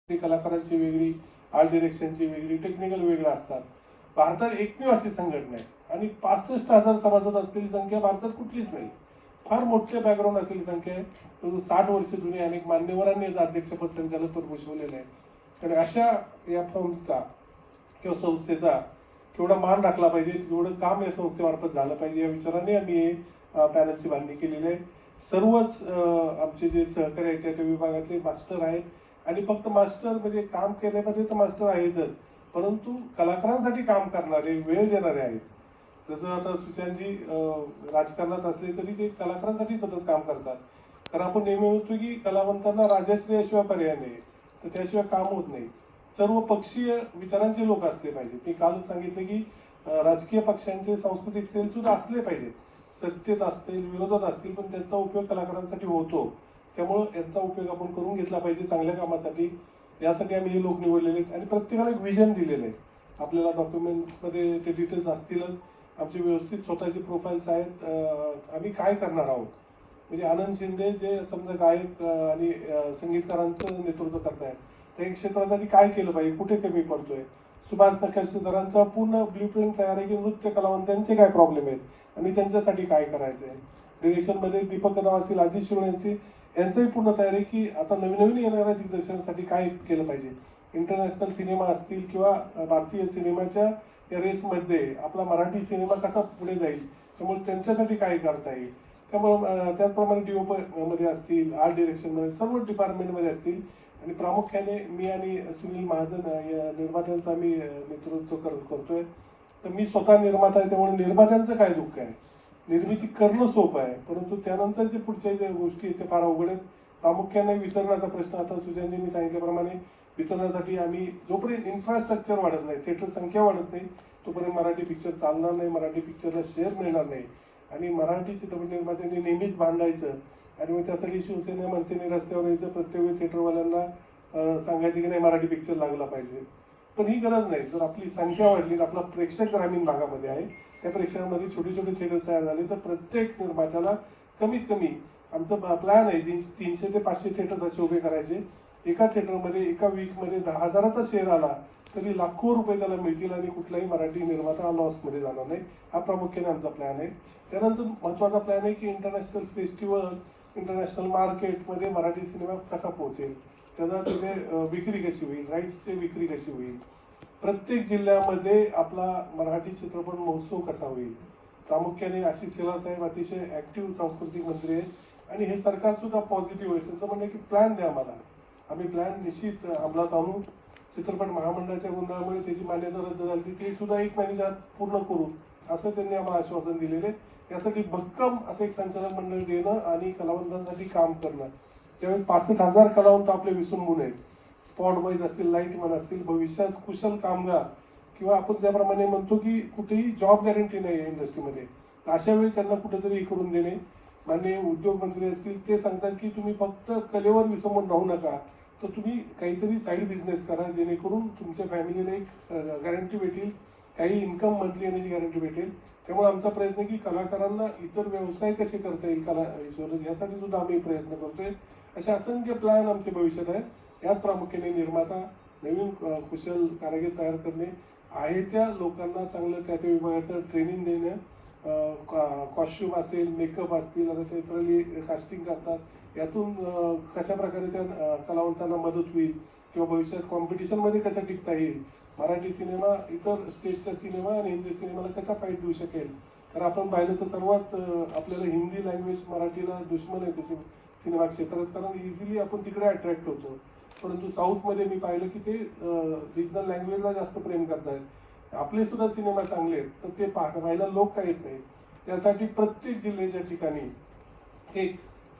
कलाकारांची वेगळी, आर्ट डिरेक्शनची वेगळी, टेक्निकल वेगळं असतात. भारतात एकमेव अशी संघटना आहे आणि 65,000 सभासद असलेली संख्या भारतात कुठलीच नाही. फार मोठे बॅकग्राऊंड असलेली संख्या आहे. 60 वर्ष जुनी अनेक मान्यवरांनी याचं अध्यक्षपद संचालकपद भूषवलेलं आहे. तर अशा या फर्म्सचा किंवा संस्थेचा केवढा मान राखला पाहिजे, एवढं काम या संस्थेमार्फत झालं पाहिजे या विचाराने आम्ही हे पॅनलची बांधणी केलेली आहे. सर्वच आमचे जे सहकारी आहेत त्या विभागातले मास्टर आहेत आणि फक्त मास्टर म्हणजे काम केल्यामध्ये तर मास्टर आहेतच, परंतु कलाकारांसाठी काम करणारे, वेळ देणारे आहेत. जसं आता सुशांतजी राजकारणात असले तरी ते कलाकारांसाठी सतत काम करतात. कारण आपण नेहमी म्हणतो की कलावंतांना राजश्रेयाशिवाय पर्याय नाही, तर त्याशिवाय काम होत नाही. सर्व पक्षीय विचारांचे लोक असले पाहिजेत. मी कालच सांगितले की राजकीय पक्षांचे सांस्कृतिक सेल सुद्धा असले पाहिजेत. सत्तेत असतील, विरोधात असतील, पण त्यांचा उपयोग कलाकारांसाठी होतो. त्यामुळं यांचा उपयोग आपण करून घेतला पाहिजे चांगल्या कामासाठी. यासाठी आम्ही हे लोक निवडलेले आहेत आणि प्रत्येकाला एक विजन दिलेलं आहे. आपल्याला डॉक्युमेंट्समध्ये ते डिटेल्स असतीलच. आमचे व्यवस्थित स्वतःचे प्रोफाईल्स आहेत. आम्ही काय करणार आहोत, म्हणजे आनंद शिंदे जे समजा गायक आणि संगीतकारांचं नेतृत्व करतायत, त्या क्षेत्रासाठी काय केलं पाहिजे, कुठे कमी पडतोय. सुभाष नकाशे सरांचा पूर्ण ब्ल्यूप्रिंट तयार आहे की नृत्य कलावंतांचे काय प्रॉब्लेम आहेत आणि त्यांच्यासाठी काय करायचं आहे. डिरेक्शनमध्ये दीपक कदम असतील, अजित शिवण यांचंही पूर्ण तयारी आहे की आता नवीन नवीन येणाऱ्या दिग्दर्शनासाठी काय केलं पाहिजे. इंटरनॅशनल सिनेमा असतील किंवा भारतीय सिनेमाच्या या रेसमध्ये आपला मराठी सिनेमा कसा पुढे जाईल, त्यामुळे त्यांच्यासाठी काय करता येईल. त्यामुळे त्याचप्रमाणे डीओप मध्ये असतील, आर्ट डिरेक्शनमध्ये, सर्व डिपार्टमेंटमध्ये असतील आणि प्रामुख्याने मी आणि सुनील महाजन या निर्मात्यांचं आम्ही नेतृत्व करतोय. तर मी स्वतः निर्माता आहे, त्यामुळे निर्मात्यांचं काय दुःख आहे. निर्मिती करणं सोपं आहे, परंतु त्यानंतर जे पुढच्या ज्या गोष्टी आहेत ते फार अवघड आहेत. प्रामुख्याने वितरणाचा प्रश्न, आता सुशांतजींनी सांगितल्याप्रमाणे वितरणासाठी आम्ही जोपर्यंत इन्फ्रास्ट्रक्चर वाढत नाही, थिएटर संख्या वाढत नाही, तोपर्यंत मराठी पिक्चर चालणार नाही, मराठी पिक्चरला शेअर मिळणार नाही. आणि मराठी चित्रपट निर्मात्यांनी नेहमीच भांडायचं आणि मग त्यासाठी शिवसेना मनसेने रस्त्यावर यायचं, प्रत्येक थिएटरवाल्यांना सांगायचं की नाही मराठी पिक्चर लागला पाहिजे. पण ही गरज नाही. जर आपली संख्या वाढली, आपला प्रेक्षक ग्रामीण भागामध्ये आहे, त्या प्रेक्षकांमध्ये छोटे छोटे थिएटर्स तयार झाले, तर प्रत्येक निर्मात्याला कमीत कमी आमचं प्लॅन आहे 300 ते 500 थिएटर्स असे उभे करायचे. एका थिएटरमध्ये एका वीकमध्ये 10,000चा शेअर आला तरी लाखो रुपये त्याला मिळतील आणि कुठलाही मराठी निर्माता लॉसमध्ये जाणार नाही. हा प्रामुख्याने आमचा प्लॅन आहे. त्यानंतर महत्त्वाचा प्लॅन आहे की इंटरनॅशनल फेस्टिवल, इंटरनॅशनल मार्केटमध्ये मराठी सिनेमा कसा पोहोचेल, त्याचा तिथे विक्री कशी होईल, राईट्सची विक्री कशी होईल. प्रत्येक जिल्ह्यामध्ये आपला मराठी चित्रपट महोत्सव कसा होईल. प्रामुख्याने आशिष शेलार साहेब अतिशय ऍक्टिव्ह सांस्कृतिक मंत्री आहेत आणि हे सरकार सुद्धा पॉझिटिव्ह आहे. त्यांचं म्हणणं की प्लॅन द्या आम्हाला, आम्ही प्लॅन निश्चित अंमलात आणू. चित्रपट महामंडळाच्या गोंधळामुळे त्याची मान्यता रद्द झाली, ते सुद्धा 1 महिन्याच्या आत पूर्ण करू असं त्यांनी आम्हाला आश्वासन दिलेले. यासाठी भक्कम असं एक संचालक मंडळ देणं आणि कलावंतांसाठी काम करणं. त्यावेळी 65,000 कलावंत आपले विसंबून आहेत. स्पॉट वाईज असतील, लाईटमॅन असतील, भविष्यात कुशल कामगार किंवा आपण ज्याप्रमाणे म्हणतो की कुठेही जॉब गॅरंटी नाही आहे इंडस्ट्रीमध्ये, अशा वेळी त्यांना कुठेतरी हे करून देणे. माननीय उद्योग मंत्री असतील, ते सांगतात की तुम्ही फक्त कलेवर विसंबून राहू नका, तर तुम्ही काहीतरी साईड बिझनेस करा, जेणेकरून तुमच्या फॅमिलीला एक गॅरंटी भेटेल, काही इन्कम मंथली येण्याची गॅरंटी भेटेल. त्यामुळे आमचा प्रयत्न आहे की कलाकारांना इतर व्यवसाय कसे करता येईल कला यासाठी सुद्धा आम्ही प्रयत्न करतोय. असे असंख्य प्लॅन आमचे भविष्यात आहेत. यात प्रामुख्याने निर्माता, नवीन कुशल कारागीर तयार करणे, आहे त्या लोकांना चांगलं त्या विभागाचं ट्रेनिंग देणं, कॉस्ट्युम असेल, मेकअप असतील, आता चित्रली कास्टिंग करतात, यातून कशा प्रकारे त्या कलावंतांना मदत होईल किंवा भविष्यात कॉम्पिटिशनमध्ये कसा टिकता येईल, मराठी सिनेमा इतर स्टेटच्या सिनेमा आणि हिंदी सिनेमाला कसा फाईट देऊ शकेल. कारण आपण पाहिलं तर सर्वात आपल्याला हिंदी लँग्वेज मराठीला दुश्मन आहे त्याचे सिनेमा क्षेत्रात, कारण इझिली आपण तिकडे अट्रॅक्ट होतो. परंतु साऊथमध्ये मी पाहिलं की ते रिजनल लँग्वेजला जास्त प्रेम करतात. आपले सुद्धा सिनेमा चांगले आहेत, तर ते पाहायला लोक काय येत नाही. त्यासाठी प्रत्येक जिल्ह्याच्या ठिकाणी एक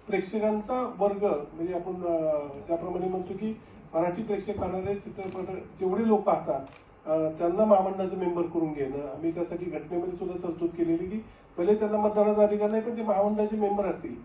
प्रेक्षकांचा वर्ग, म्हणजे आपण ज्याप्रमाणे म्हणतो की मराठी प्रेक्षक पाहणारे चित्रपट जेवढे लोक पाहतात त्यांना महामंडळाचं मेंबर करून घेणं. आम्ही त्यासाठी घटनेमध्ये सुद्धा तरतूद केलेली की पहिले त्यांना मतदानाचा अधिकार नाही, पण ते महामंडळाचे मेंबर असतील,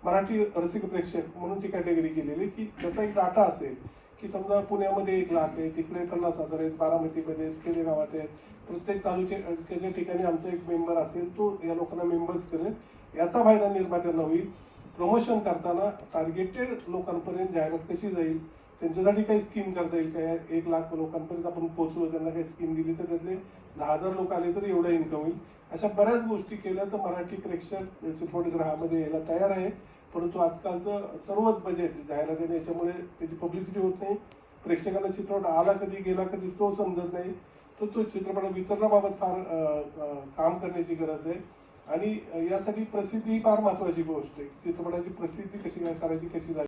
मराठी रसिक प्रेक्षक म्हणून ती कॅटेगरी केलेली की त्याचा एक डाटा असेल की समजा पुण्यामध्ये 1 लाख आहे, तिकडे 50,000 आहेत, बारामतीमध्ये आहेत, खेडेगावात आहेत, प्रत्येक तालुक्याच्या ठिकाणी आमचा एक मेंबर असेल, तो या लोकांना मेंबर्स करेल. याचा फायदा निर्मात्यांना होईल. प्रमोशन करताना टार्गेटेड लोकांपर्यंत जाहिरात कशी जाईल, त्यांच्यासाठी काही स्कीम करता येईल काय? 1,00,000 लोकांपर्यंत आपण पोहोचलो, त्यांना काही स्कीम दिली तर त्यातले 10,000 लोक आले तर एवढा इन्कम होईल. अशा बऱ्याच गोष्टी केल्या तर मराठी प्रेक्षक चित्रपटगृहामध्ये यायला तयार आहे. परंतु आजकालचं सर्वच बजेट जाहिरातीने याच्यामुळे त्याची पब्लिसिटी होत नाही. प्रेक्षकांना चित्रपट आला कधी गेला कधी तो समजत नाही. तो चित्रपट वितरणाबाबत फार काम करण्याची गरज आहे. आणि यासाठी प्रसिद्धी फार महत्वाची गोष्ट आहे. चित्रपटाची प्रसिद्धी कशी काय करायची, कशी झाली